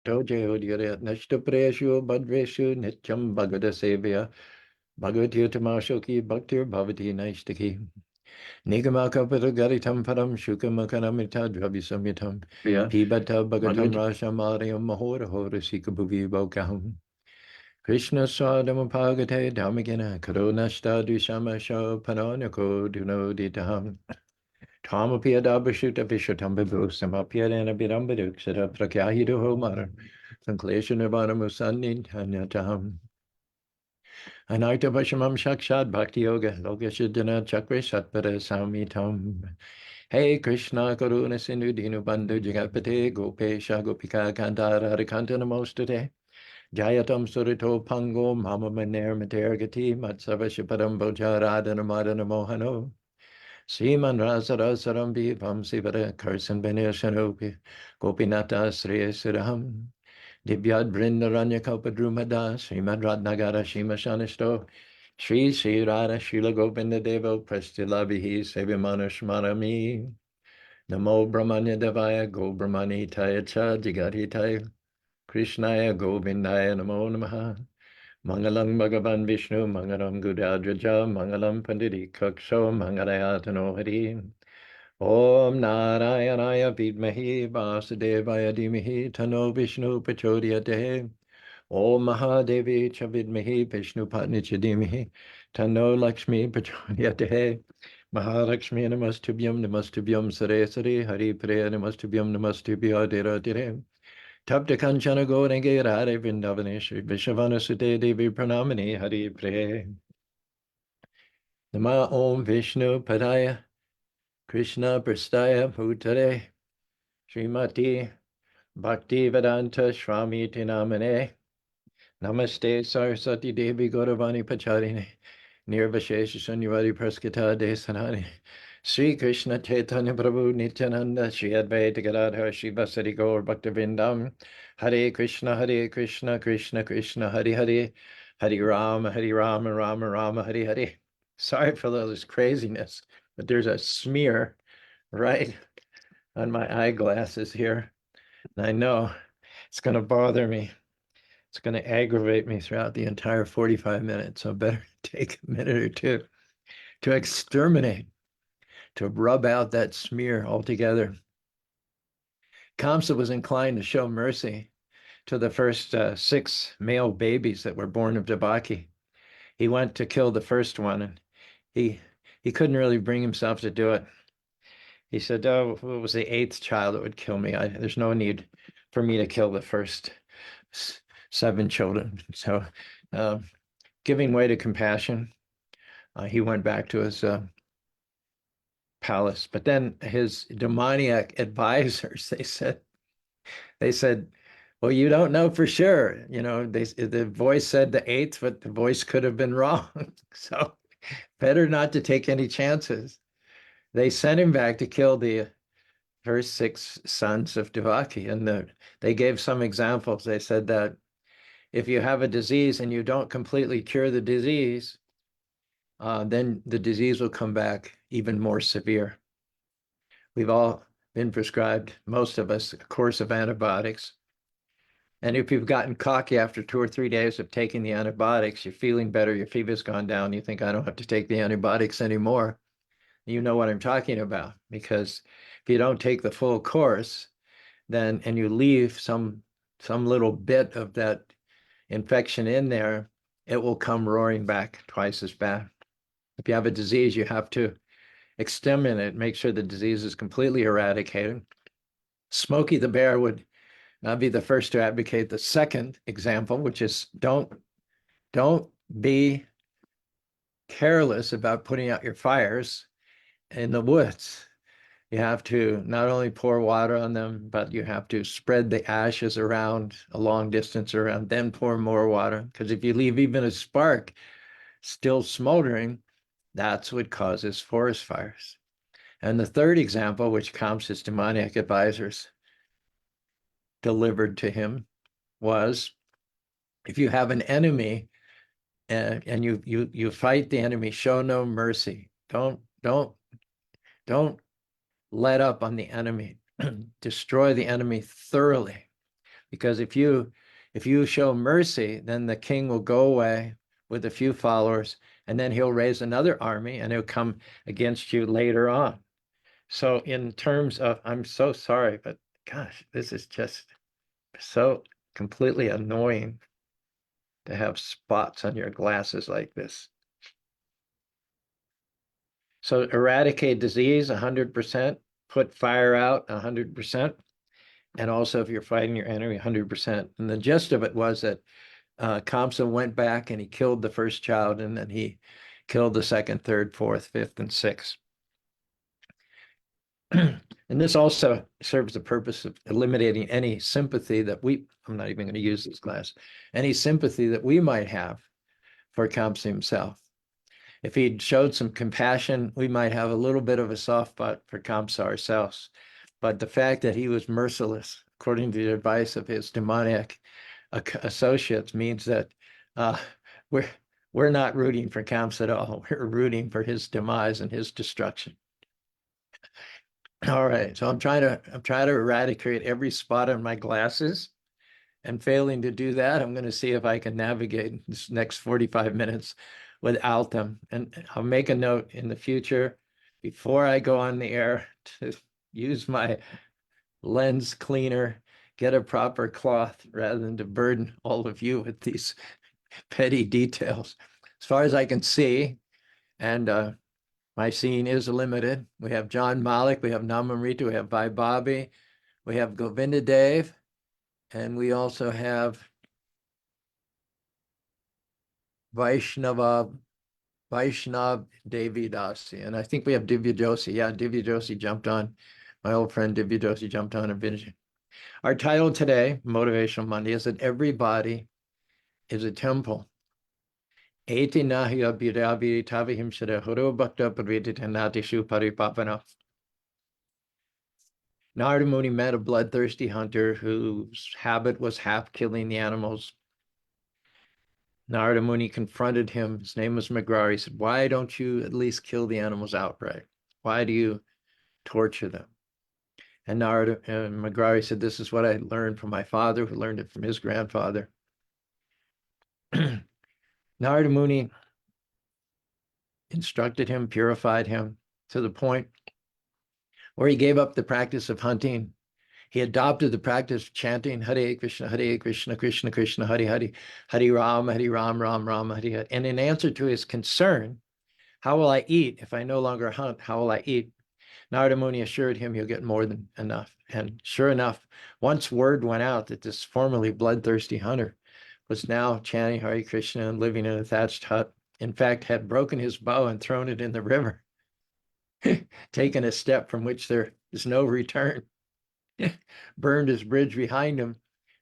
Tojayodyat Nashtapreshu Badreshu Nityam Bhagavata Sevya Bhagavati Tamashoki Bhaktir Bhavati Naishtaki Nigamakapadagaritam Param Shukamakanamita Dvabisamyatam Pibata Bhagatam Rashamarayam Mahora Hora Sikabhuvi Bokaham Krishna Swadamapagate Dhamagina Karonashta Dushamasho Panonako Dunoditaham Tamapiyadabashuta Vishatambabu Samapyadana Bidambaduk Prakyahido Homar Sanklesha Nirvana Musanni Tanyataham Anarta Vashamam Shakshad Bhakti Yoga Lokashidana Chakra Satpara Samitam Hey Krishna Karuna Sindhu Dinu Bandhu Jagapate Gopesha Gopika Kantara Radhikanta Namostate Jayatam Surito Pango Mama Maner Matergati Matsavashipadam Bojaradana Madana Mohano Sriman Rasarasaram Bhivam Sivara Karsan Beneshanopi Gopinata Sri Siraham Divyad Brindaranya Kalpadrumada Srimad Ratnagara Shima Shanisto Sri Sri Radha Shila Gopinda Devo Prestilabihi Sevimana Shmarami Namo Brahmanya Devaya Go Brahmani Taya Cha Jigati Krishnaya Govindaya Namo Namaha Mangalam Bhagavan Vishnu Mangalam Gudadraja Mangalam Panditi Kaksho Mangalayatano Hari Om Narayanaya Vidmahi Vasudevaya Dhimahi Tano Vishnu Prachodayate Om Mahadevi Chavidmahi Vishnu Patni Chadimahi Tano Lakshmi Prachodayate Mahalakshmi Namastubhyam Sare Sare Hari Priya Namastubhyam Namastubhya Dera Dire Tapta Kanchana Gauranga Radhe Vrindavanesh Vishavana Sute Devi Pranamani Hari Pre Nama Om Vishnu Padaya Krishna Prastaya Bhutare Srimati Bhakti Vedanta Shramiti Namane Namaste Sarasati Devi Gauravani Pacharine Nirvashesha Shanyavadi Praskita Desanani Sri Krishna Chaitanya Prabhu Nityananda Sri Advaita Gadadhar Sri Vasari Gaur Bhaktivindam Hare Krishna Krishna Krishna Hare Hare Hare Rama Rama Hare Hare. Sorry for all this craziness, but there's a smear right on my eyeglasses here. And I know it's going to bother me. It's going to aggravate me throughout the entire 45 minutes. So better take a minute or two to exterminate, to rub out that smear altogether. Kamsa was inclined to show mercy to the first 6 male babies that were born of Devaki. He went to kill the first one, and he couldn't really bring himself to do it. He said, "Oh, if it was the 8th child that would kill me. There's no need for me to kill the first 7 children." So, giving way to compassion, he went back to his palace. But then his demoniac advisors, they said, well, you don't know for sure. You know, the voice said the 8th, but the voice could have been wrong. So better not to take any chances. They sent him back to kill the first 6 sons of Devaki. And they gave some examples. They said that if you have a disease and you don't completely cure the disease, then the disease will come back even more severe. We've all been prescribed, most of us, a course of antibiotics. And if you've gotten cocky after 2 or 3 days of taking the antibiotics, you're feeling better, your fever's gone down, you think, I don't have to take the antibiotics anymore. You know what I'm talking about, because if you don't take the full course, then, and you leave some little bit of that infection in there, it will come roaring back twice as bad. If you have a disease, you have to exterminate it, make sure the disease is completely eradicated. Smokey the Bear would be the first to advocate the second example, which is don't be careless about putting out your fires in the woods. You have to not only pour water on them, but you have to spread the ashes around a long distance around, then pour more water. Because if you leave even a spark still smoldering, that's what causes forest fires. And the third example, which Kamsa's demoniac advisors delivered to him, was if you have an enemy and you fight the enemy, show no mercy. Don't let up on the enemy. Destroy the enemy thoroughly. Because if you show mercy, then the king will go away with a few followers, and then he'll raise another army and he'll come against you later on. So in terms of, I'm so sorry, but gosh, this is just so completely annoying to have spots on your glasses like this. So eradicate disease 100%, put fire out 100%, and also if you're fighting your enemy 100%. And the gist of it was that Kamsa went back and he killed the first child, and then he killed the second, third, fourth, fifth, and sixth. And this also serves the purpose of eliminating any sympathy that I'm not even going to use this class, any sympathy that we might have for Kamsa himself. If he'd showed some compassion, we might have a little bit of a soft spot for Kamsa ourselves. But the fact that he was merciless, according to the advice of his demoniac associates, means that uh, we're we're not rooting for Kamsa at all. We're rooting for his demise and his destruction. All right, so I'm trying to eradicate every spot on my glasses, and failing to do that, I'm going to see if I can navigate this next 45 minutes without them. And I'll make a note in the future before I go on the air to use my lens cleaner, get a proper cloth rather than to burden all of you with these petty details. As far as I can see, and my seeing is limited. We have John Malik, we have Namamrita, we have Vai Bobby, we have Govinda Dev, and we also have Vaishnav Devi Dasi. And I think we have Divya Joshi. Yeah, Divya Joshi jumped on. My old friend Divya Joshi jumped on a vision. Our title today, Motivational Monday, is that everybody is a temple. Narada Muni met a bloodthirsty hunter whose habit was half killing the animals. Narada Muni confronted him. His name was Magrari. He said, why don't you at least kill the animals outright? Why do you torture them? And Magrari said, this is what I learned from my father, who learned it from his grandfather. Narada Muni instructed him, purified him to the point where he gave up the practice of hunting. He adopted the practice of chanting Hare Krishna, Krishna Krishna, Hare Hare, Hare Ram, Ram Ram, Hare Hare. And in answer to his concern, how will I eat if I no longer hunt? How will I eat? Narada Muni assured him he'll get more than enough. And sure enough, once word went out that this formerly bloodthirsty hunter was now chanting Hare Krishna and living in a thatched hut, in fact, had broken his bow and thrown it in the river, taken a step from which there is no return, burned his bridge behind him,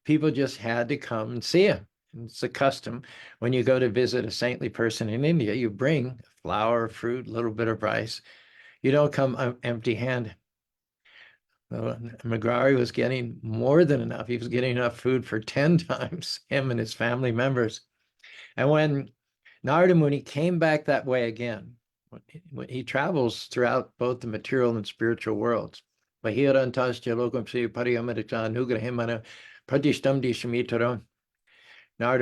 people just had to come and see him. And it's a custom when you go to visit a saintly person in India, you bring flour, fruit, a little bit of rice. You don't come empty-handed. Well, Magrari was getting more than enough. He was getting enough food for 10 times him and his family members. And when Narada Muni came back that way again, he travels throughout both the material and spiritual worlds. Narada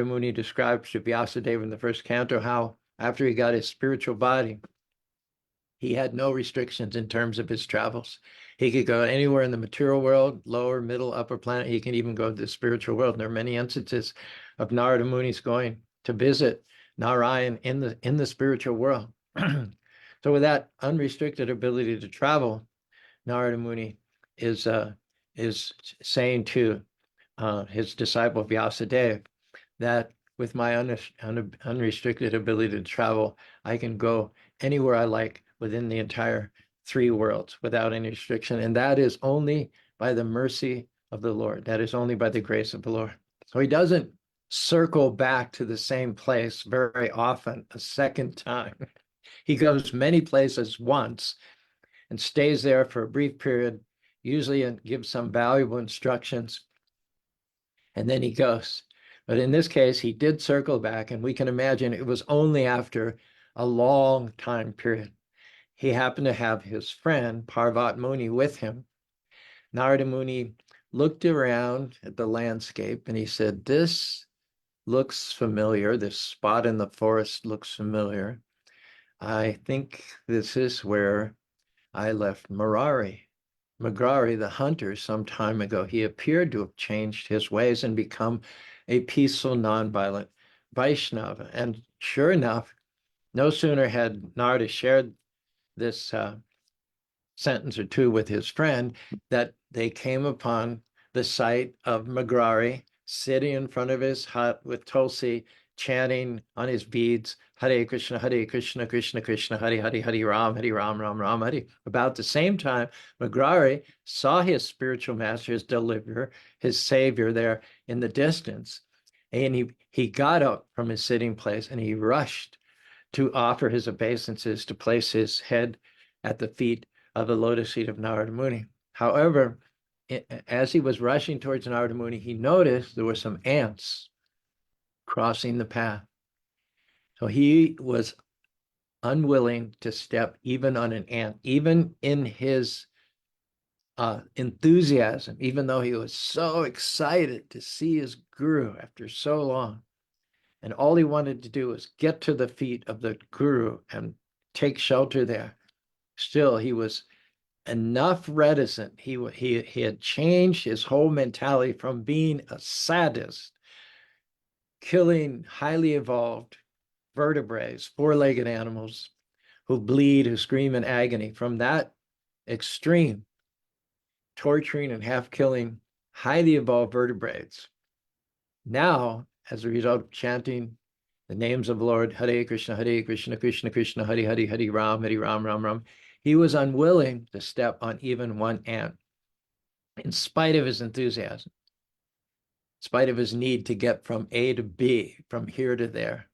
Muni describes to Vyasadeva in the first canto how after he got his spiritual body, he had no restrictions in terms of his travels. He could go anywhere in the material world, lower, middle, upper planet. He can even go to the spiritual world. And there are many instances of Narada Muni's going to visit Narayan in the spiritual world. So with that unrestricted ability to travel, Narada Muni is saying to his disciple Vyasadeva that with my unrestricted ability to travel, I can go anywhere I like within the entire three worlds without any restriction. And that is only by the mercy of the Lord. That is only by the grace of the Lord. So he doesn't circle back to the same place very often a second time. He goes many places once and stays there for a brief period, usually and gives some valuable instructions, and then he goes. But in this case, he did circle back, and we can imagine it was only after a long time period. He happened to have his friend Parvat Muni with him. Narada Muni looked around at the landscape and he said, this looks familiar. This spot in the forest looks familiar. I think this is where I left Magrari, the hunter, some time ago. He appeared to have changed his ways and become a peaceful, nonviolent Vaishnava. And sure enough, no sooner had Narada shared this sentence or two with his friend that they came upon the site of Magrari sitting in front of his hut with Tulsi chanting on his beads, Hare Krishna, Krishna Krishna, Hare Ram, Ram Ram, Hare. About the same time, Magrari saw his spiritual master, his deliverer, his savior there in the distance. And he got up from his sitting place and he rushed to offer his obeisances, to place his head at the feet of the lotus feet of Narada Muni. However, as he was rushing towards Narada Muni, he noticed there were some ants crossing the path. So he was unwilling to step even on an ant, even in his enthusiasm, even though he was so excited to see his guru after so long. And all he wanted to do was get to the feet of the guru and take shelter there. Still, he was enough reticent. He had changed his whole mentality from being a sadist, killing highly evolved vertebrates, four-legged animals who bleed, who scream in agony, from that extreme, torturing and half-killing highly evolved vertebrates. Now, as a result of chanting the names of the Lord, Hare Krishna, Krishna Krishna, Hare Ram, Ram Ram, he was unwilling to step on even one ant, in spite of his enthusiasm, in spite of his need to get from A to B, from here to there.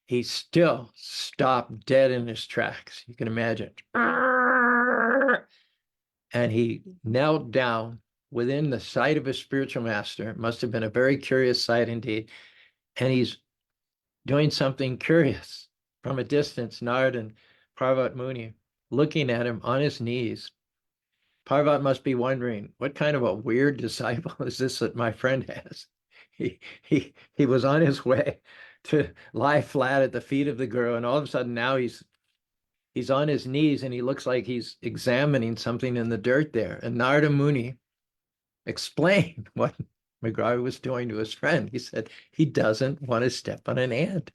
He still stopped dead in his tracks. You can imagine. And he knelt down within the sight of his spiritual master. It must have been a very curious sight indeed. And he's doing something curious. From a distance, Narad and Parvat Muni looking at him on his knees. Parvat must be wondering, what kind of a weird disciple is this that my friend has? He was on his way to lie flat at the feet of the guru, and all of a sudden now he's on his knees and he looks like he's examining something in the dirt there. And Narada Muni explained what Magrari was doing to his friend. He said he doesn't want to step on an ant.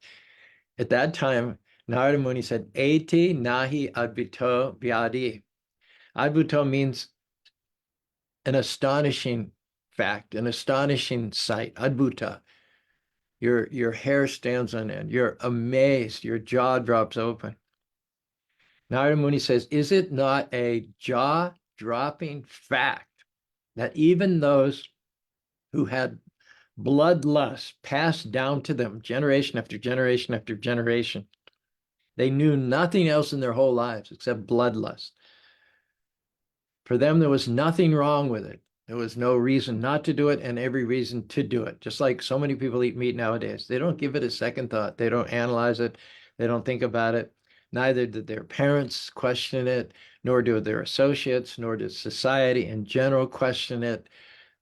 At that time, Narada Muni said, Eti nahi advito vyadi. Advito means an astonishing fact, an astonishing sight, advuta. Your hair stands on end. You're amazed. Your jaw drops open. Narada Muni says, is it not a jaw-dropping fact that even those who had bloodlust passed down to them generation after generation after generation, they knew nothing else in their whole lives except bloodlust. For them, there was nothing wrong with it. There was no reason not to do it and every reason to do it. Just like so many people eat meat nowadays. They don't give it a second thought. They don't analyze it. They don't think about it. Neither did their parents question it, nor do their associates, nor did society in general question it.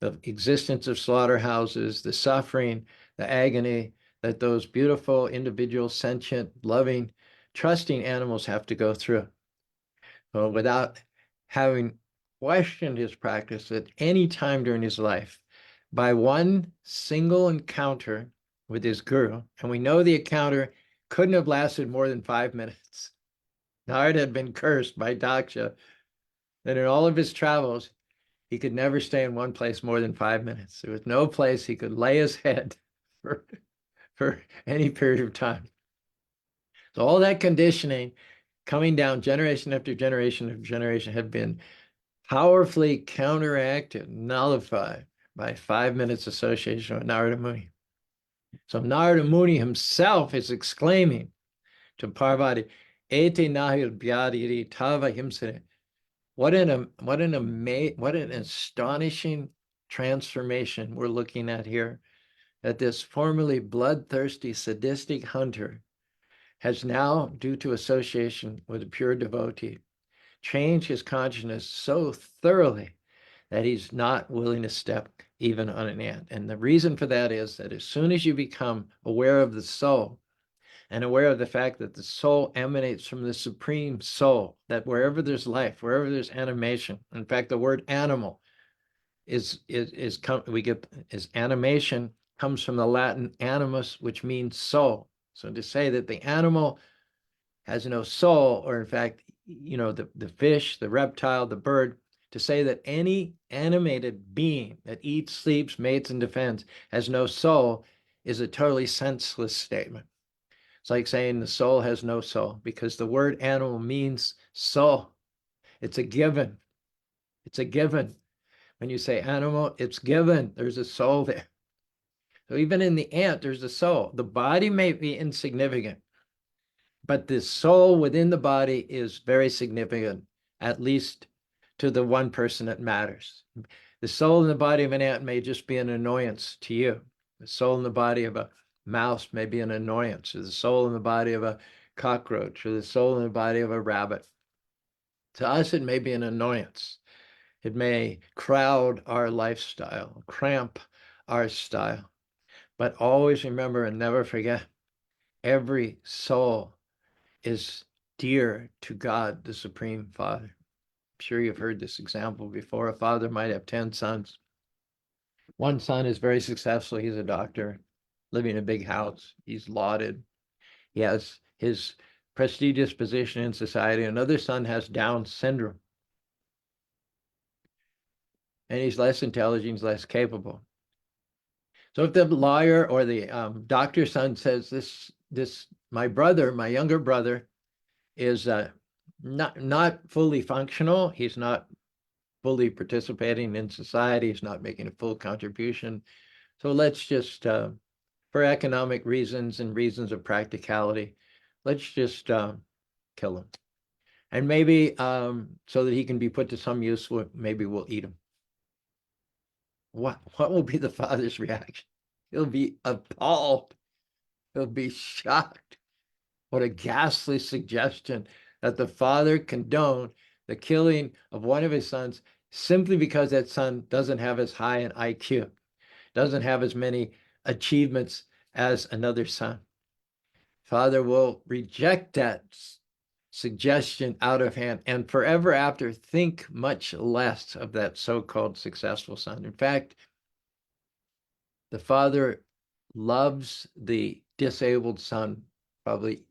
The existence of slaughterhouses, the suffering, the agony that those beautiful, individual, sentient, loving, trusting animals have to go through. So without having questioned his practice at any time during his life, by one single encounter with his guru, and we know the encounter couldn't have lasted more than 5 minutes. Narad had been cursed by Daksha that in all of his travels, he could never stay in one place more than 5 minutes. There was no place he could lay his head for any period of time. So all that conditioning coming down generation after generation after generation had been powerfully counteracted, nullified by 5 minutes association with Narada Muni. So Narada Muni himself is exclaiming to Parvati, Ete nahil byadiri tava himsane. What an astonishing transformation we're looking at here, that this formerly bloodthirsty, sadistic hunter has now, due to association with a pure devotee, changed his consciousness so thoroughly that he's not willing to step even on an ant. And the reason for that is that as soon as you become aware of the soul and aware of the fact that the soul emanates from the supreme soul, that wherever there's life, wherever there's animation, in fact, the word animal is animation comes from the Latin animus, which means soul. So to say that the animal has no soul, or in fact, the fish, the reptile, the bird, to say that any animated being that eats, sleeps, mates, and defends has no soul is a totally senseless statement. It's like saying the soul has no soul, because the word animal means soul. It's a given. It's a given. When you say animal, it's given. There's a soul there. So even in the ant, there's a soul. The body may be insignificant, but the soul within the body is very significant, at least to the one person that matters. The soul in the body of an ant may just be an annoyance to you. The soul in the body of a mouse may be an annoyance, or the soul in the body of a cockroach, or the soul in the body of a rabbit. To us, it may be an annoyance. It may crowd our lifestyle, cramp our style. But always remember and never forget, every soul is dear to God, the Supreme Father. I'm sure you've heard this example before. A father might have 10 sons. One son is very successful. He's a doctor, living in a big house. He's lauded. He has his prestigious position in society. Another son has Down syndrome, and he's less intelligent, he's less capable. So if the lawyer or the doctor's son says, my brother, my younger brother, is not fully functional, he's not fully participating in society, he's not making a full contribution. So let's just, for economic reasons and reasons of practicality, let's just kill him. And maybe so that he can be put to some use, maybe we'll eat him. What will be the father's reaction? He'll be appalled. He'll be shocked. What a ghastly suggestion that the father condoned the killing of one of his sons simply because that son doesn't have as high an IQ, doesn't have as many achievements as another son. Father will reject that suggestion out of hand and forever after think much less of that so-called successful son. In fact, the father loves the disabled son probably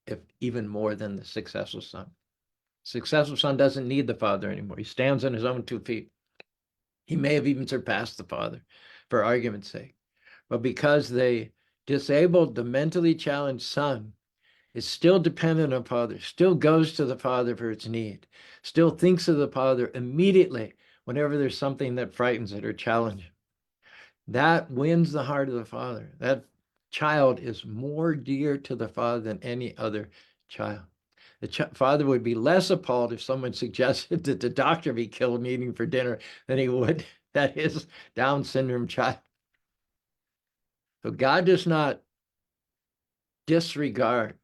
if even more than the successful son. Successful son doesn't need the father anymore. He stands on his own 2 feet. He may have even surpassed the father, for argument's sake. But because the disabled, the mentally challenged son is still dependent on father, still goes to the father for its need, still thinks of the father immediately whenever there's something that frightens it or challenges it, that wins the heart of the father. That child is more dear to the father than any other child. The father would be less appalled if someone suggested that the doctor be killed eating for dinner than he would that his Down syndrome child. So God does not disregard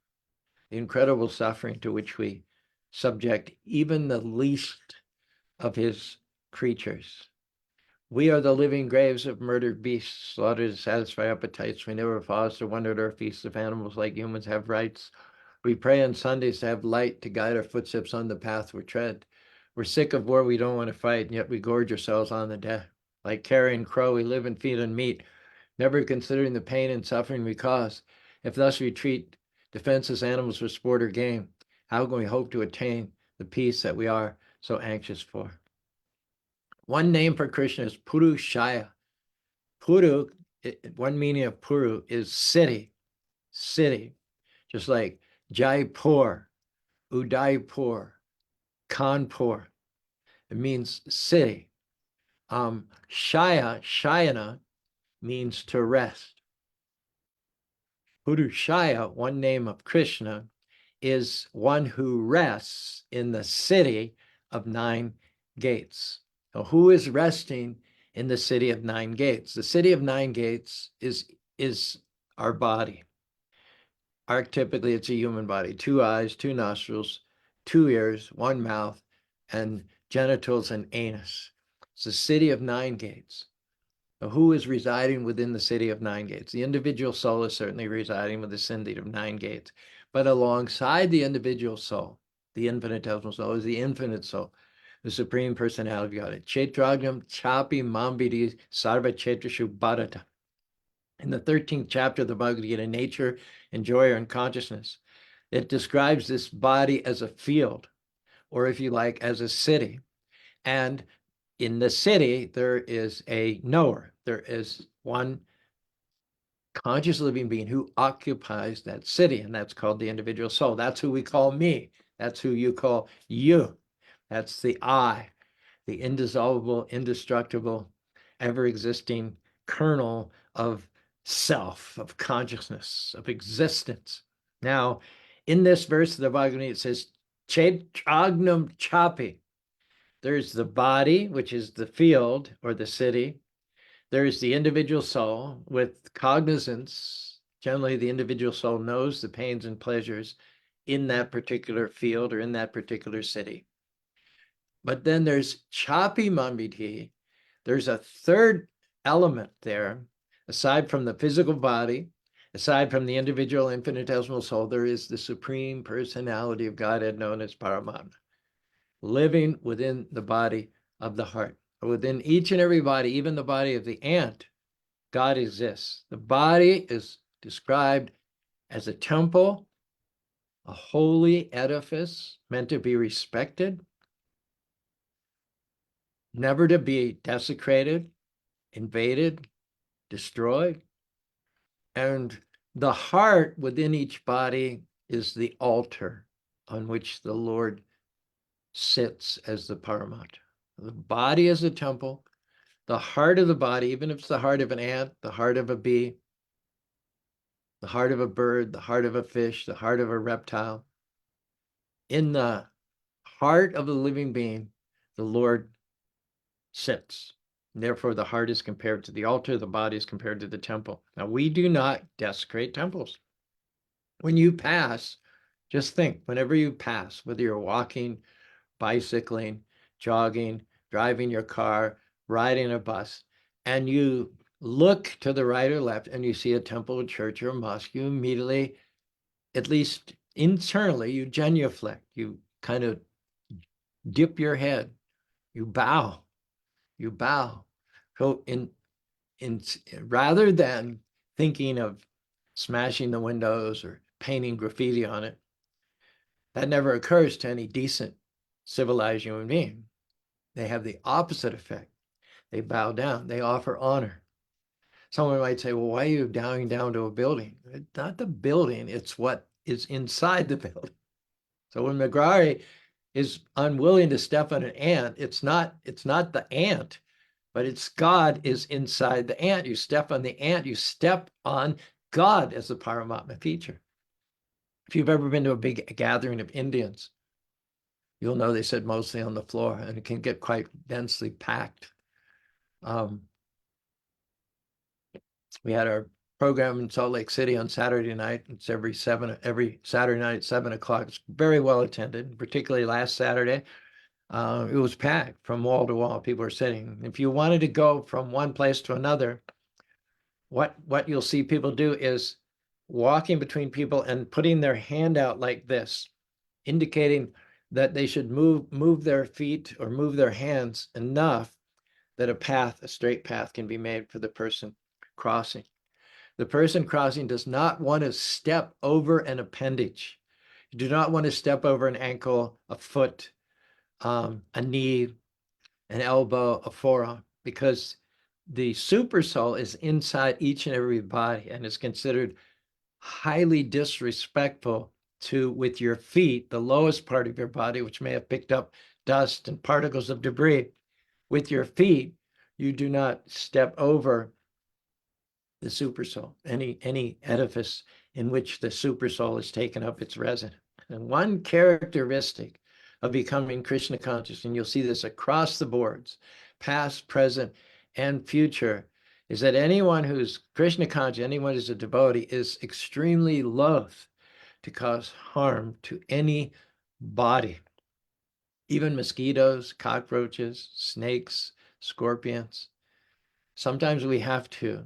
the incredible suffering to which we subject even the least of his creatures. We are the living graves of murdered beasts, slaughtered to satisfy appetites. We never pause to wonder at our feasts of animals like humans have rights. We pray on Sundays to have light to guide our footsteps on the path we tread. We're sick of war we don't want to fight, and yet we gorge ourselves on the dead. Like carrion crow, we live and feed on meat, never considering the pain and suffering we cause. If thus we treat defenseless animals for sport or game, how can we hope to attain the peace that we are so anxious for? One name for Krishna is Purushaya. Puru, one meaning of Puru is city, just like Jaipur, Udaipur, Kanpur. It means city. Shayana means to rest. Purushaya, one name of Krishna, is one who rests in the city of 9 gates. Now, who is resting in the city of 9 gates? The city of 9 gates is our body. Archetypically, it's a human body: 2 eyes, 2 nostrils, 2 ears, 1 mouth, and genitals and anus. It's the city of nine gates. Now, who is residing within the city of nine gates? The individual soul is certainly residing with the city of nine gates. But alongside the individual soul, the infinitesimal soul, is the infinite soul, the Supreme Personality of God. Chetragnam chapi mambidi sarva chetrashu bharata. In the 13th chapter of the Bhagavad Gita, Nature, Enjoyer, and Consciousness, it describes this body as a field, or if you like, as a city. And in the city, there is a knower. There is one conscious living being who occupies that city, and that's called the individual soul. That's who we call me. That's who you call you. That's the I, the indissoluble, indestructible, ever-existing kernel of self, of consciousness, of existence. Now, in this verse of the Bhagavad Gita, it says, Chetragnam chapi. There's the body, which is the field or the city. There's the individual soul with cognizance. Generally, the individual soul knows the pains and pleasures in that particular field or in that particular city. But then there's chapi mambiti. There's a third element there, aside from the physical body, aside from the individual infinitesimal soul, there is the Supreme Personality of Godhead known as Paramatma, living within the body of the heart. Within each and every body, even the body of the ant, God exists. The body is described as a temple, a holy edifice meant to be respected, never to be desecrated, invaded, destroyed. And the heart within each body is the altar on which the Lord sits as the Paramatma. The body is a temple. The heart of the body, even if it's the heart of an ant, the heart of a bee, the heart of a bird, the heart of a fish, the heart of a reptile, in the heart of the living being, the Lord sits. Therefore, the heart is compared to the altar, the body is compared to the temple. Now, we do not desecrate temples. When you pass, just think, whenever you pass, whether you're walking, bicycling, jogging, driving your car, riding a bus, and you look to the right or left and you see a temple, a church, or a mosque, you immediately, at least internally, you genuflect, you kind of dip your head, you bow. So in rather than thinking of smashing the windows or painting graffiti on it, that never occurs to any decent, civilized human being. They have the opposite effect. They bow down, they offer honor. Someone might say, well, why are you bowing down to a building? It's not the building, it's what is inside the building. So when McGrary is unwilling to step on an ant, it's not the ant, but it's God is inside the ant. You step on the ant, you step on God as the Paramatma feature. If you've ever been to a big gathering of Indians, you'll know they sit mostly on the floor, and it can get quite densely packed. We had our program in Salt Lake City on Saturday night. It's every Saturday night at 7 o'clock. It's very well attended, particularly last Saturday. It was packed from wall to wall. People were sitting. If you wanted to go from one place to another, what you'll see people do is walking between people and putting their hand out like this, indicating that they should move their feet or move their hands enough that a straight path can be made for the person crossing. The person crossing does not want to step over an appendage. You do not want to step over an ankle, a foot, a knee, an elbow, a forearm, because the super soul is inside each and every body and is considered highly disrespectful to, with your feet, the lowest part of your body, which may have picked up dust and particles of debris. With your feet, you do not step over the supersoul, any edifice in which the supersoul has taken up its residence. And one characteristic of becoming Krishna conscious, and you'll see this across the boards, past, present, and future, is that anyone who's Krishna conscious, anyone who's a devotee, is extremely loath to cause harm to any body, even mosquitoes, cockroaches, snakes, scorpions. Sometimes we have to,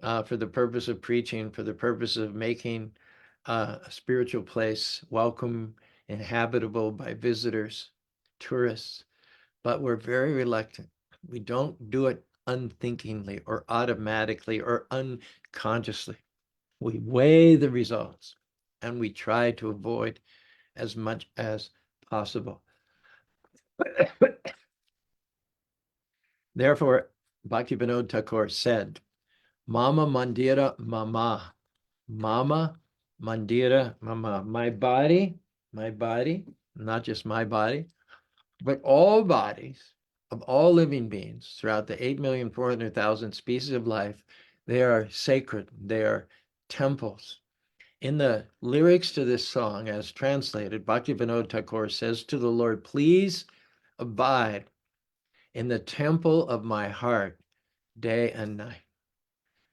for the purpose of preaching, for the purpose of making a spiritual place welcome and habitable by visitors, tourists, but we're very reluctant. We don't do it unthinkingly or automatically or unconsciously. We weigh the results and we try to avoid as much as possible. Therefore, Bhaktivinoda Thakur said, Mama Mandira Mama, Mama Mandira Mama, my body, not just my body, but all bodies of all living beings throughout the 8,400,000 species of life, they are sacred, they are temples. In the lyrics to this song, as translated, Bhaktivinoda Thakur says to the Lord, please abide in the temple of my heart day and night.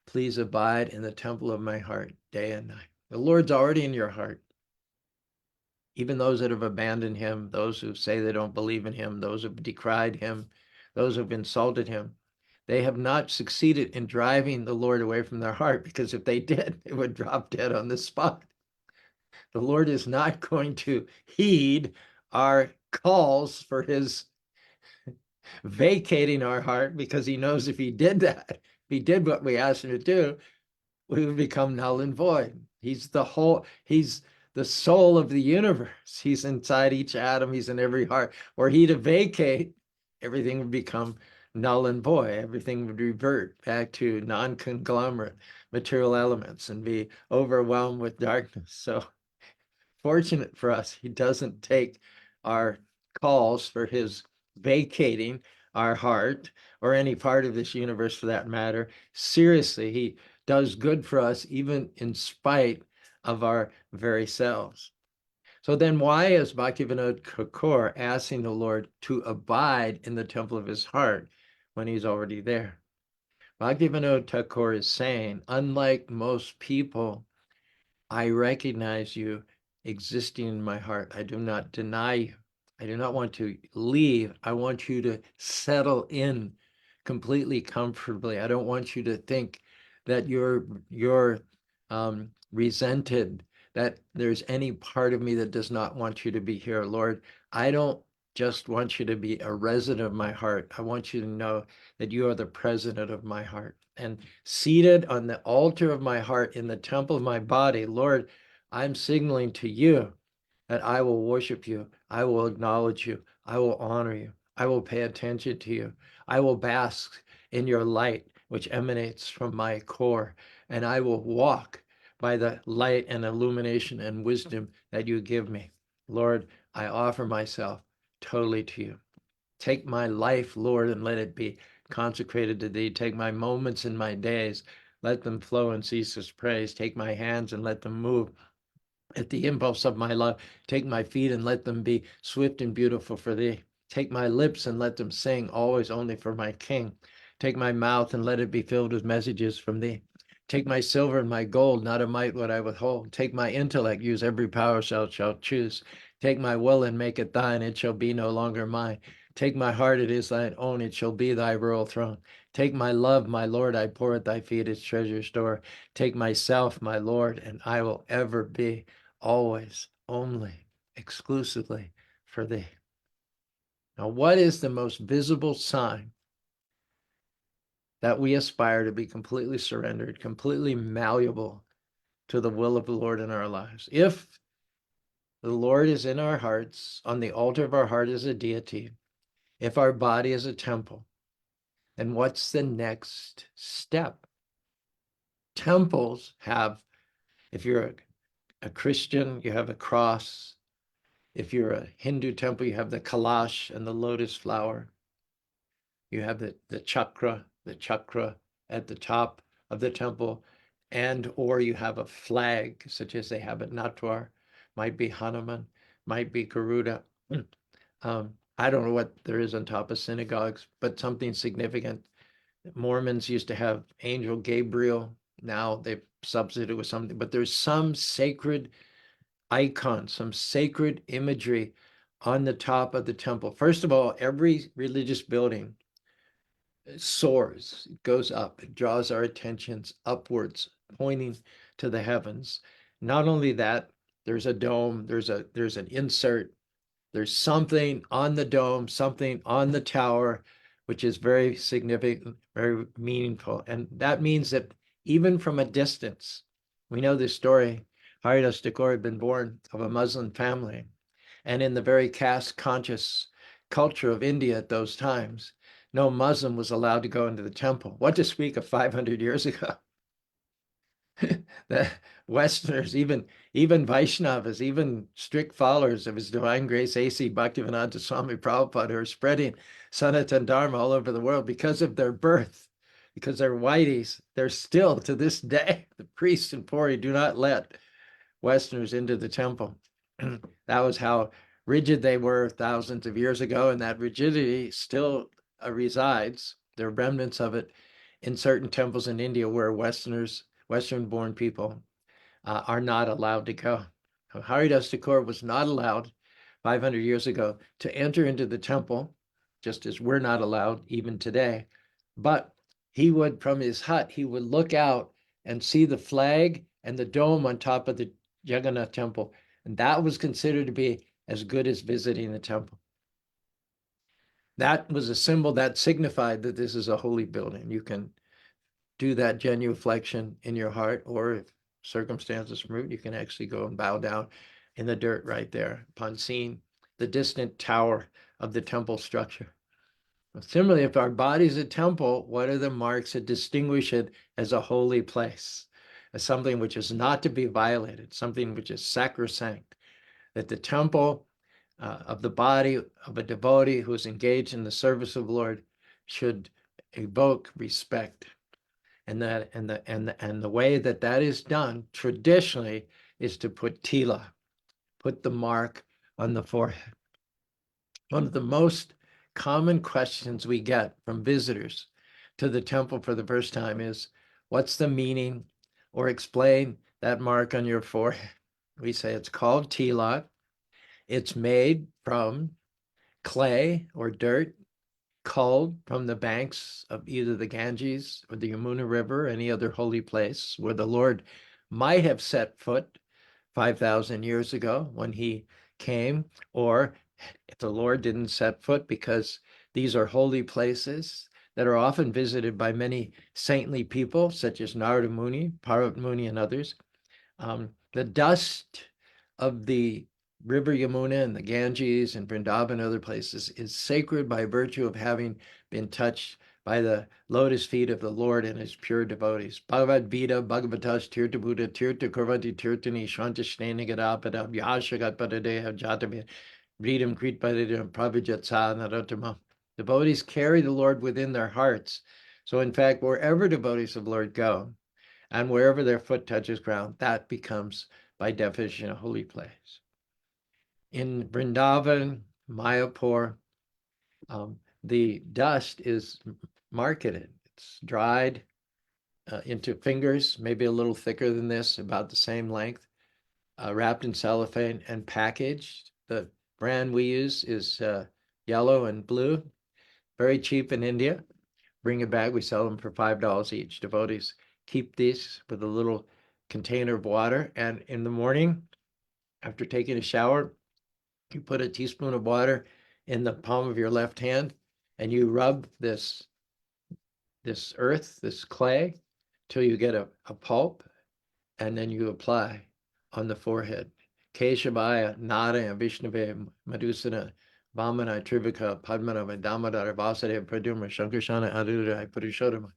Please abide in the temple of my heart day and night. The Lord's already in your heart. Even those that have abandoned him, those who say they don't believe in him, those who have decried him, those who have insulted him, they have not succeeded in driving the Lord away from their heart, because if they did, they would drop dead on the spot. The Lord is not going to heed our calls for his vacating our heart, because he knows if he did that, if he did what we asked him to do, we would become null and void. He's the soul of the universe. He's inside each atom. He's in every heart. Were he to vacate, everything would become null and void. Everything would revert back to non-conglomerate material elements and be overwhelmed with darkness. So fortunate for us, he doesn't take our calls for his vacating our heart, or any part of this universe for that matter, seriously. He does good for us even in spite of our very selves. So then why is Bhaktivinoda Thakur asking the Lord to abide in the temple of his heart when he's already there? Bhaktivinoda Thakur is saying, unlike most people, I recognize you existing in my heart. I do not deny you. I do not want to leave. I want you to settle in completely comfortably. I don't want you to think that you're resented, that there's any part of me that does not want you to be here. Lord, I don't just want you to be a resident of my heart. I want you to know that you are the president of my heart. And seated on the altar of my heart in the temple of my body, Lord, I'm signaling to you that I will worship you. I will acknowledge you. I will honor you. I will pay attention to you. I will bask in your light, which emanates from my core. And I will walk by the light and illumination and wisdom that you give me. Lord, I offer myself totally to you. Take my life, Lord, and let it be consecrated to thee. Take my moments and my days, let them flow in ceaseless praise. Take my hands and let them move at the impulse of my love. Take my feet and let them be swift and beautiful for thee. Take my lips and let them sing always only for my King. Take my mouth and let it be filled with messages from thee. Take my silver and my gold, not a mite would I withhold. Take my intellect, use every power shall choose. Take my will and make it thine, it shall be no longer mine. Take my heart, it is thine own, it shall be thy royal throne. Take my love, my Lord, I pour at thy feet its treasure store. Take myself, my Lord, and I will ever be always, only, exclusively for thee. Now, what is the most visible sign that we aspire to be completely surrendered, completely malleable to the will of the Lord in our lives? If the Lord is in our hearts, on the altar of our heart is a deity, if our body is a temple, then what's the next step? Temples have, if you're a Christian, you have a cross. If you're a Hindu temple, you have the kalash and the lotus flower. You have the chakra at the top of the temple, and or you have a flag, such as they have at Natwar. Might be Hanuman, might be Garuda. I don't know what there is on top of synagogues, but something significant. Mormons used to have Angel Gabriel. Now they've substituted with something, but there's some sacred icon, some sacred imagery on the top of the temple. First of all, every religious building soars, it goes up, it draws our attentions upwards, pointing to the heavens. Not only that, there's a dome, there's an insert, there's something on the dome, something on the tower, which is very significant, very meaningful. And that means that even from a distance, we know this story. Haridas Thakur had been born of a Muslim family. And in the very caste conscious culture of India at those times, no Muslim was allowed to go into the temple. What to speak of 500 years ago? The Westerners, even Vaishnavas, even strict followers of His Divine Grace A.C. Bhaktivedanta Swami Prabhupada, who are spreading Sanatana Dharma all over the world because of their birth, because they're whiteys, they're still to this day, the priests in Puri do not let Westerners into the temple. That was how rigid they were thousands of years ago, and that rigidity still resides. There are remnants of it in certain temples in India where Western-born people are not allowed to go. Haridas Thakur was not allowed 500 years ago to enter into the temple, just as we're not allowed even today. But he would, from his hut, he would look out and see the flag and the dome on top of the Jagannath temple. And that was considered to be as good as visiting the temple. That was a symbol that signified that this is a holy building. You can do that genuflection in your heart, or if circumstances permit, you can actually go and bow down in the dirt right there upon seeing the distant tower of the temple structure. Similarly, if our body is a temple, what are the marks that distinguish it as a holy place, as something which is not to be violated, something which is sacrosanct? That the temple of the body of a devotee who is engaged in the service of the Lord should evoke respect. And the way that that is done traditionally is to put tilok, put the mark on the forehead. One of the most common questions we get from visitors to the temple for the first time is, what's the meaning, or explain that mark on your forehead? We say it's called tilok. It's made from clay or dirt culled from the banks of either the Ganges or the Yamuna River, any other holy place where the Lord might have set foot 5,000 years ago when he came, or if the Lord didn't set foot, because these are holy places that are often visited by many saintly people, such as Narada Muni, Parvat Muni, and others. The dust of the River Yamuna and the Ganges and Vrindavan and other places is sacred by virtue of having been touched by the lotus feet of the Lord and his pure devotees. Bhagavad Gita, Bhagavatas, Tirtha Buddha, Tirtha Kurvati, Tirthani, Shanta Shnena Gadapada, Vyashagat Padadeha, Jatami, Readam Krit Padidam, Prabhajatsa, Narottama. Devotees carry the Lord within their hearts. So, in fact, wherever devotees of the Lord go, and wherever their foot touches ground, that becomes, by definition, a holy place. In Vrindavan, Mayapur, the dust is marketed. It's dried into fingers, maybe a little thicker than this, about the same length, wrapped in cellophane and packaged. The brand we use is yellow and blue, very cheap in India. Bring it back, we sell them for $5 each. Devotees keep these with a little container of water, and in the morning, after taking a shower, you put a teaspoon of water in the palm of your left hand, and you rub this earth, this clay, till you get a pulp, and then you apply on the forehead. Keshavaya, Naraya, Vishnave, Madhusana, Vamana, Trivika, Padmanava, Damadara, Vasudeva, Praduma, Shankarshana, Adudaya, Purushottama.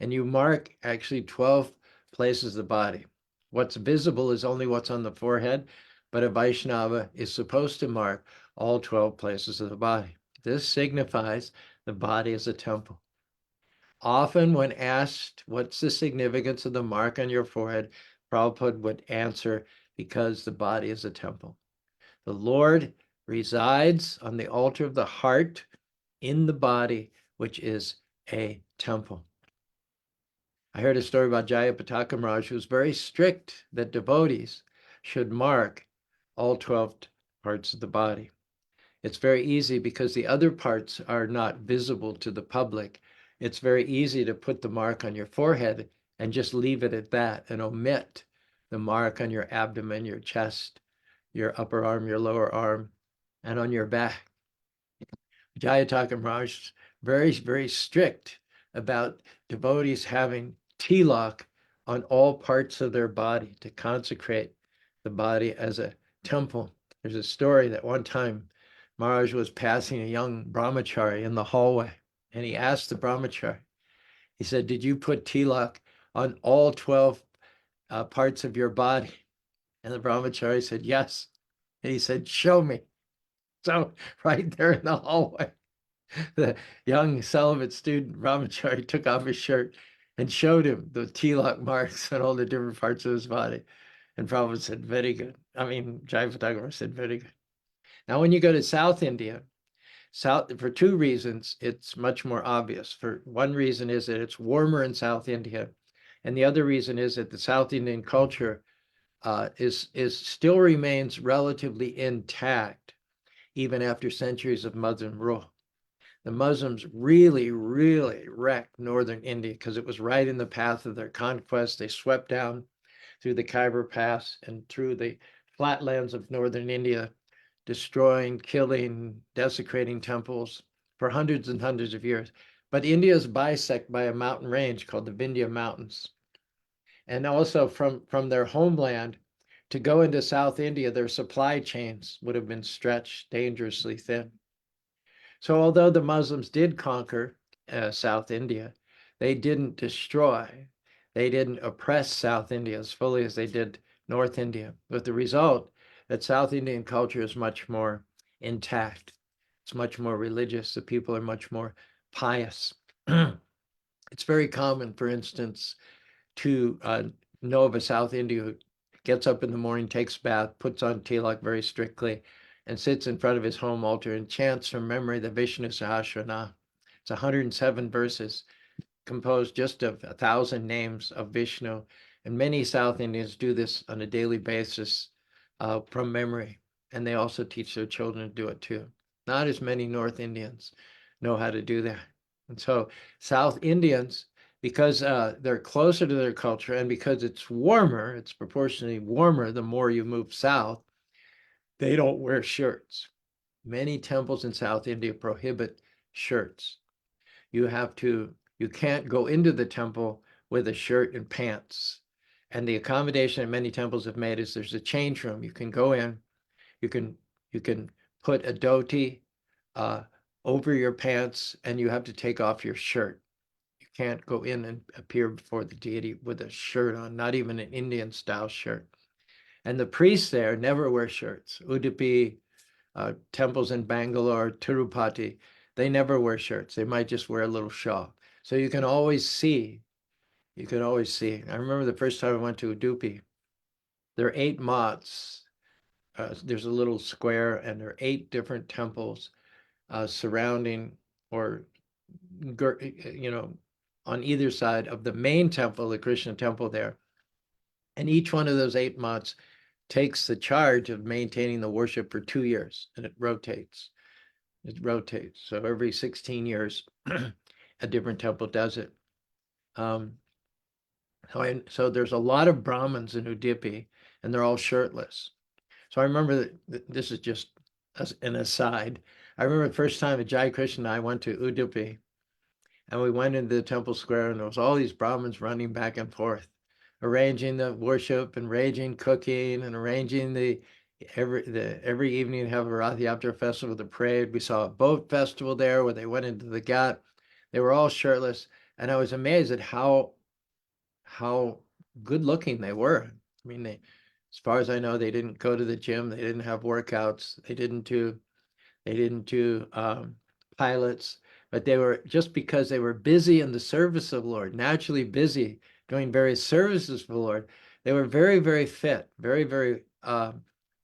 And you mark actually 12 places of the body. What's visible is only what's on the forehead, but a Vaishnava is supposed to mark all 12 places of the body. This signifies the body as a temple. Often when asked, what's the significance of the mark on your forehead, Prabhupada would answer, because the body is a temple. The Lord resides on the altar of the heart in the body, which is a temple. I heard a story about Jayapataka Maharaj, who was very strict that devotees should mark all 12 parts of the body. It's very easy because the other parts are not visible to the public. it's very easy to put the mark on your forehead and just leave it at that and omit the mark on your abdomen, your chest, your upper arm, your lower arm, and on your back. Jayataka Maharaj is very, very strict about devotees having tilok on all parts of their body to consecrate the body as a temple. There's a story that one time Maharaj was passing a young brahmachari in the hallway, and he asked the brahmachari, he said, "Did you put tilak on all 12 parts of your body?" And the brahmachari said, "Yes." And he said, "Show me." So right there in the hallway, the young celibate student brahmachari took off his shirt and showed him the tilak marks on all the different parts of his body. And Prabhupada said, "Very good." I mean, Jai Photographer said, "Very good." Now, when you go to South India, for two reasons, it's much more obvious. For one reason is that it's warmer in South India, and the other reason is that the South Indian culture is still remains relatively intact even after centuries of Muslim rule. The Muslims really, really wrecked northern India because it was right in the path of their conquest. They swept down through the Khyber Pass and through the flatlands of northern India, destroying, killing, desecrating temples for hundreds and hundreds of years. But India is bisected by a mountain range called the Vindhya Mountains. And also from their homeland to go into South India, their supply chains would have been stretched dangerously thin. So although the Muslims did conquer South India, they didn't destroy, they didn't oppress South India as fully as they did North India, with the result that South Indian culture is much more intact. It's much more religious. The people are much more pious. It's very common, for instance, to know of a South Indian who gets up in the morning, takes a bath, puts on tilak very strictly, and sits in front of his home altar and chants from memory the Vishnu Sahasrana. It's 107 verses composed just of 1,000 names of Vishnu. And many South Indians do this on a daily basis from memory. And they also teach their children to do it too. Not as many North Indians know how to do that. And so South Indians, because they're closer to their culture and because it's warmer, it's proportionally warmer the more you move south, they don't wear shirts. Many temples in South India prohibit shirts. You can't go into the temple with a shirt and pants. And the accommodation that many temples have made is there's a change room. You can go in, you can put a dhoti over your pants, and you have to take off your shirt. You can't go in and appear before the deity with a shirt on, not even an Indian style shirt. And the priests there never wear shirts. Udupi, temples in Bangalore, Tirupati, they never wear shirts. They might just wear a little shawl. So you can always see. You can always see. I remember the first time I went to Udupi. There are 8 mats. There's a little square, and there are 8 different temples surrounding, or on either side of the main temple, the Krishna temple there. And each one of those 8 mats takes the charge of maintaining the worship for 2 years, and it rotates. It rotates. So every 16 years, a different temple does it. So there's a lot of Brahmins in Udupi, and they're all shirtless. So I remember that this is just as an aside. I remember the first time that Jai Krishna and I went to Udupi, and we went into the temple square, and there was all these Brahmins running back and forth, arranging the worship and arranging cooking and arranging every evening have a Rath Yatra festival, the parade. We saw a boat festival there where they went into the ghat. They were all shirtless, and I was amazed at how good looking they were. I mean, as far as I know, they didn't go to the gym, they didn't have workouts, they didn't do pilots, but they were, just because they were busy in the service of the Lord, naturally busy doing various services for the Lord, they were very, very fit, very, very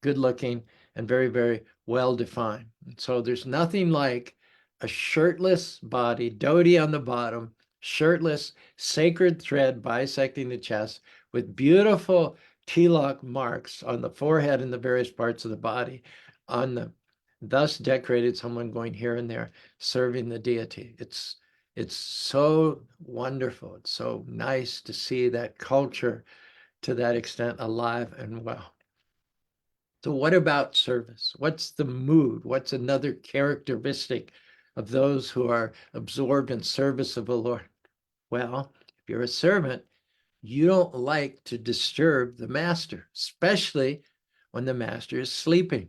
good looking, and very, very well defined. And so there's nothing like a shirtless body, dhoti on the bottom, shirtless, sacred thread bisecting the chest with beautiful tilak marks on the forehead and the various parts of the body, thus decorated, someone going here and there serving the deity. It's It's so wonderful. It's so nice to see that culture to that extent alive and well. So what about service? What's the mood? What's another characteristic of those who are absorbed in service of the Lord? Well, if you're a servant, you don't like to disturb the master, especially when the master is sleeping.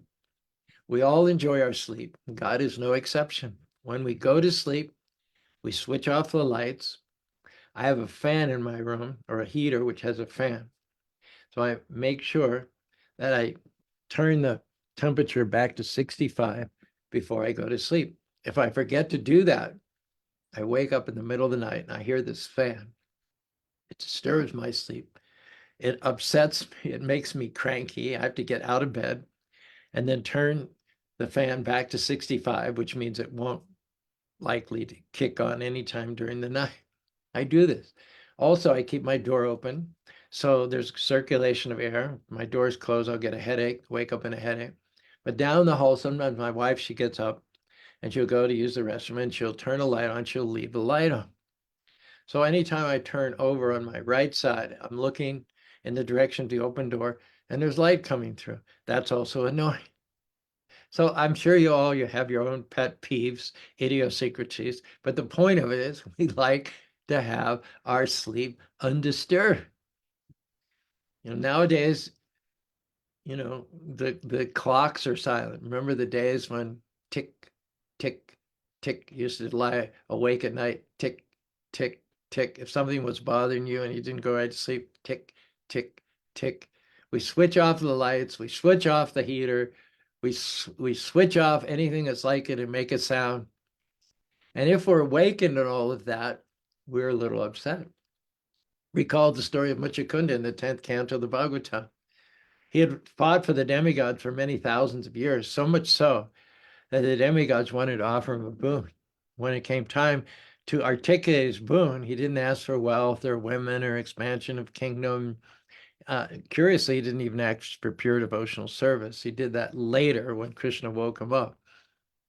We all enjoy our sleep. God is no exception. When we go to sleep, we switch off the lights. I have a fan in my room, or a heater, which has a fan. So I make sure that I turn the temperature back to 65 before I go to sleep. If I forget to do that, I wake up in the middle of the night and I hear this fan. It disturbs my sleep. It upsets me. It makes me cranky. I have to get out of bed and then turn the fan back to 65, which means it won't likely to kick on anytime during the night. I do this. Also, I keep my door open so there's circulation of air. If my door's closed, I'll get a headache, wake up in a headache. But down the hall, sometimes my wife, she gets up and she'll go to use the restroom and she'll turn a light on, she'll leave the light on. So anytime I turn over on my right side, I'm looking in the direction of the open door and there's light coming through. That's also annoying. So I'm sure you have your own pet peeves, idiosyncrasies, but the point of it is we like to have our sleep undisturbed. Nowadays, the clocks are silent. Remember the days when tick, tick, tick, you used to lie awake at night, tick, tick, tick. If something was bothering you and you didn't go right to sleep, tick, tick, tick. We switch off the lights, we switch off the heater, we switch off anything that's likely to make a sound. And if we're awakened in all of that, we're a little upset. Recall the story of Muchakunda in the 10th canto of the Bhagavatam. He had fought for the demigods for many thousands of years, so much so that the demigods wanted to offer him a boon. When it came time to articulate his boon, he didn't ask for wealth or women or expansion of kingdom. Curiously, he didn't even ask for pure devotional service. He did that later when Krishna woke him up.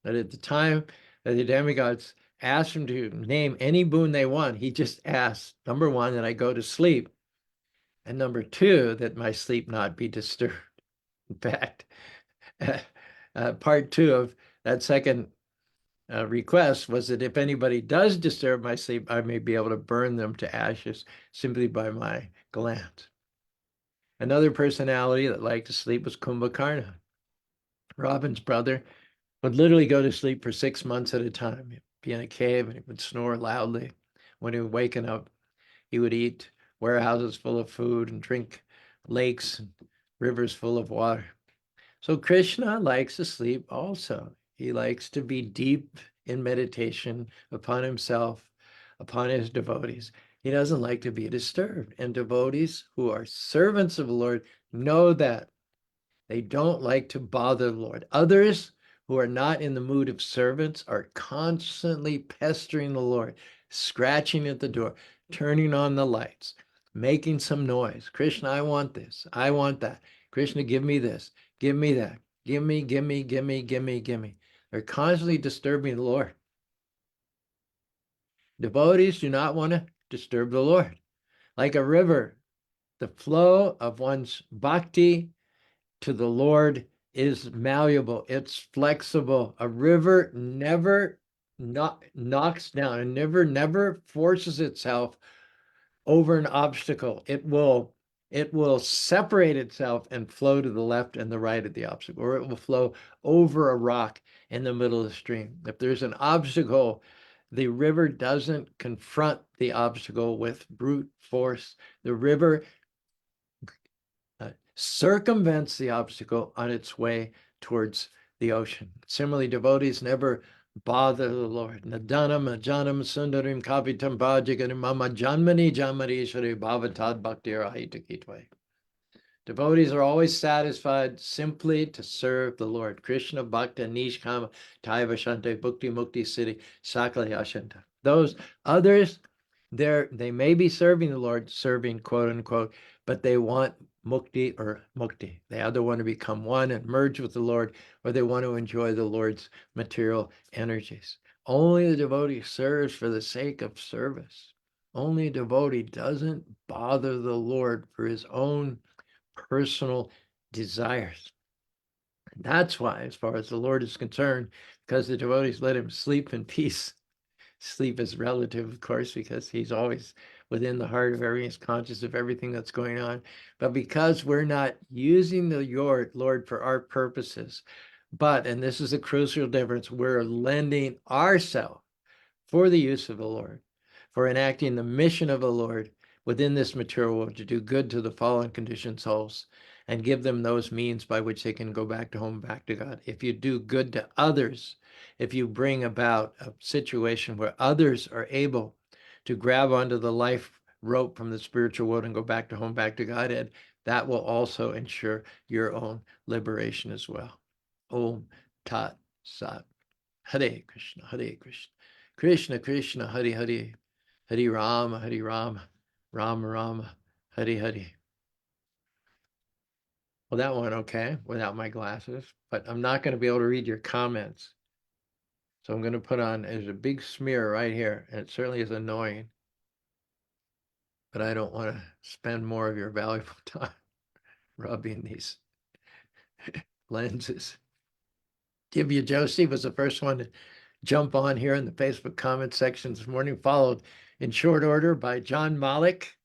But at the time that the demigods asked him to name any boon they want, he just asked, number one, that I go to sleep, and number two, that my sleep not be disturbed. In fact, part two of that second request was that if anybody does disturb my sleep, I may be able to burn them to ashes simply by my glance. Another personality that liked to sleep was Kumbhakarna. Robin's brother would literally go to sleep for 6 months at a time. He'd be in a cave and he would snore loudly. When he would waken up, he would eat warehouses full of food and drink lakes and rivers full of water. So Krishna likes to sleep also. He likes to be deep in meditation upon himself, upon his devotees. He doesn't like to be disturbed. And devotees who are servants of the Lord know that. They don't like to bother the Lord. Others who are not in the mood of servants are constantly pestering the Lord, scratching at the door, turning on the lights, making some noise. Krishna, I want this. I want that. Krishna, give me this. Give me that. Give me, give me, give me, give me, give me. They're constantly disturbing the Lord. Devotees do not want to disturb the Lord. Like a river, the flow of one's bhakti to the Lord is malleable. It's flexible. A river never knocks down and never forces itself over an obstacle. It will separate itself and flow to the left and the right of the obstacle, or it will flow over a rock in the middle of the stream. If there's an obstacle, the river doesn't confront the obstacle with brute force. The river circumvents the obstacle on its way towards the ocean. Similarly, devotees never bother the Lord. Nadanam ajanam sundarim kavitam bhajagarim mama janmani janmarishari bhavatad bhaktir ahitakitve. Devotees are always satisfied simply to serve the Lord. Krishna bhakta nishkama taiva shante bhukti mukti siddhi sakala yashanta. Those others, they may be serving the Lord, serving quote unquote, but they want mukti or mukti. They either want to become one and merge with the Lord, or they want to enjoy the Lord's material energies. Only the devotee serves for the sake of service. Only a devotee doesn't bother the Lord for his own personal desires. And that's why, as far as the Lord is concerned, because the devotees let him sleep in peace. Sleep is relative, of course, because he's always within the heart of everything, he's conscious of everything that's going on. But because we're not using the Lord for our purposes, but, and this is a crucial difference, we're lending ourselves for the use of the Lord, for enacting the mission of the Lord within this material world to do good to the fallen conditioned souls and give them those means by which they can go back to home, back to God. If you do good to others, if you bring about a situation where others are able to grab onto the life rope from the spiritual world and go back to home, back to Godhead, that will also ensure your own liberation as well. Om Tat Sat. Hare Krishna, Hare Krishna, Krishna Krishna, Hare Hare, Hare Rama, Hare Rama, Rama Rama, Hare Hare. Well, that went okay without my glasses, but I'm not going to be able to read your comments. So I'm going to put on, there's a big smear right here, and it certainly is annoying, but I don't want to spend more of your valuable time rubbing these lenses. Divya Joshi was the first one to jump on here in the Facebook comment section this morning, followed in short order by John Malik,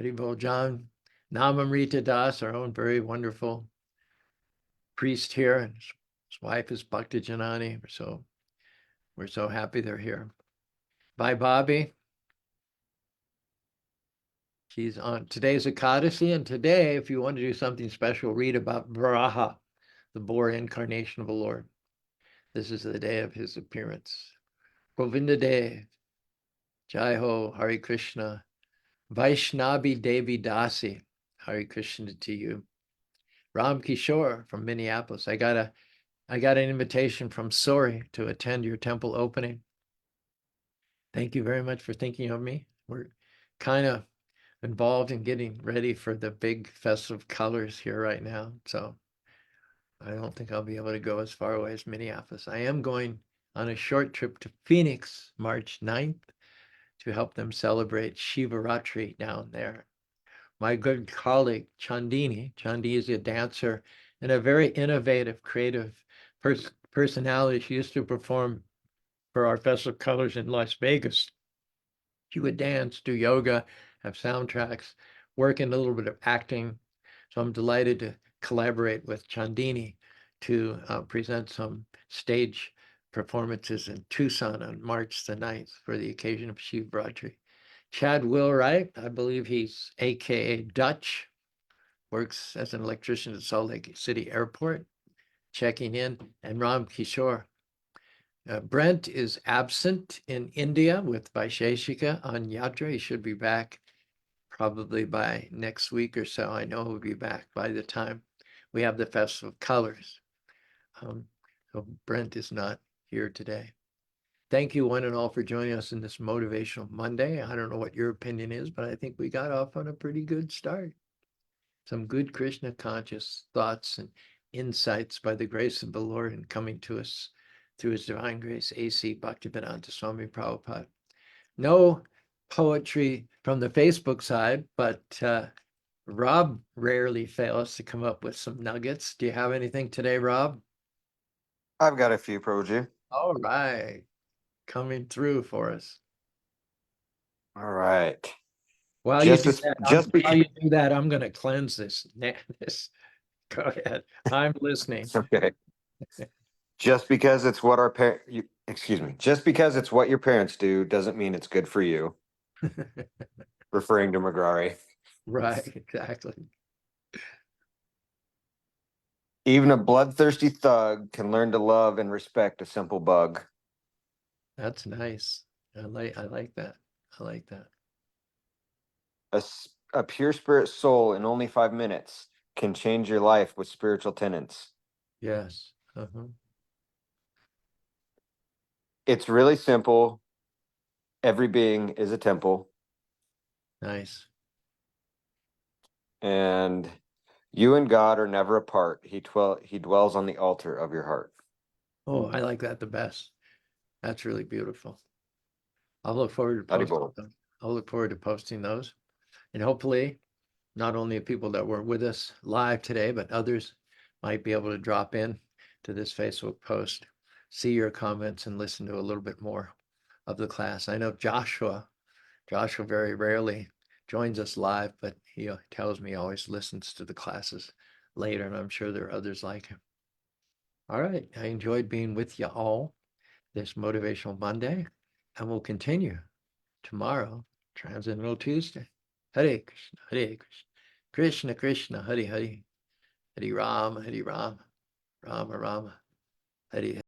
Haribol John, Namamrita Das, our own very wonderful priest here, and his wife is Bhakti Janani. We're so happy they're here. Bye, Bobby. She's on today's Ekadasi, and today, if you want to do something special, read about Varaha, the boar incarnation of the Lord. This is the day of his appearance. Govinda Dev, Jai Ho, Hare Krishna, Vaishnavi Devi Dasi, Hare Krishna to you. Ram Kishore from Minneapolis. I got an invitation from Sori to attend your temple opening. Thank you very much for thinking of me. We're kind of involved in getting ready for the big festive colors here right now. So I don't think I'll be able to go as far away as Minneapolis. I am going on a short trip to Phoenix, March 9th, to help them celebrate Shivaratri down there. My good colleague, Chandini. Chandini is a dancer and a very innovative, creative personality. She used to perform for our Festival of Colors in Las Vegas. She would dance, do yoga, have soundtracks, work in a little bit of acting. So I'm delighted to collaborate with Chandini to present some stage performances in Tucson on March the 9th for the occasion of Shivratri. Chad Willwright, I believe he's AKA Dutch, works as an electrician at Salt Lake City Airport, checking in, and Ram Kishore. Brent is absent in India with Vaisheshika on Yatra. He should be back probably by next week or so. I know he'll be back by the time we have the Festival of Colors. So Brent is not here today. Thank you one and all for joining us in this Motivational Monday. I don't know what your opinion is, but I think we got off on a pretty good start. Some good Krishna conscious thoughts and insights by the grace of the Lord and coming to us through his divine grace, A.C. Bhaktivedanta Swami Prabhupada. No poetry from the Facebook side, but Rob rarely fails to come up with some nuggets. Do you have anything today, Rob? I've got a few, Prabhuji. All right. Coming through for us. All right. While you Just do as that, just while because you do that, I'm going to cleanse this. Go ahead. I'm listening. okay. Just because it's what our just because it's what your parents do doesn't mean it's good for you. Referring to McGrary. Right, exactly. Even a bloodthirsty thug can learn to love and respect a simple bug. That's nice. I like that. I like that. A pure spirit soul in only 5 minutes can change your life with spiritual tenets. Yes. Uh-huh. It's really simple. Every being is a temple, Nice. and you and God are never apart. He dwells on the altar of your heart. Oh, I like that the best. That's really beautiful. I'll look forward to posting Haribol. them. I'll look forward to posting those. And hopefully, not only the people that were with us live today, but others might be able to drop in to this Facebook post, see your comments, and listen to a little bit more of the class. I know Joshua very rarely joins us live, but he tells me he always listens to the classes later, and I'm sure there are others like him. All right, I enjoyed being with you all this Motivational Monday, and we'll continue tomorrow, Transcendental Tuesday. Hare Krishna, Hare Krishna, Krishna Krishna, Hare Hare, Hare Rama, Rama Rama, Hare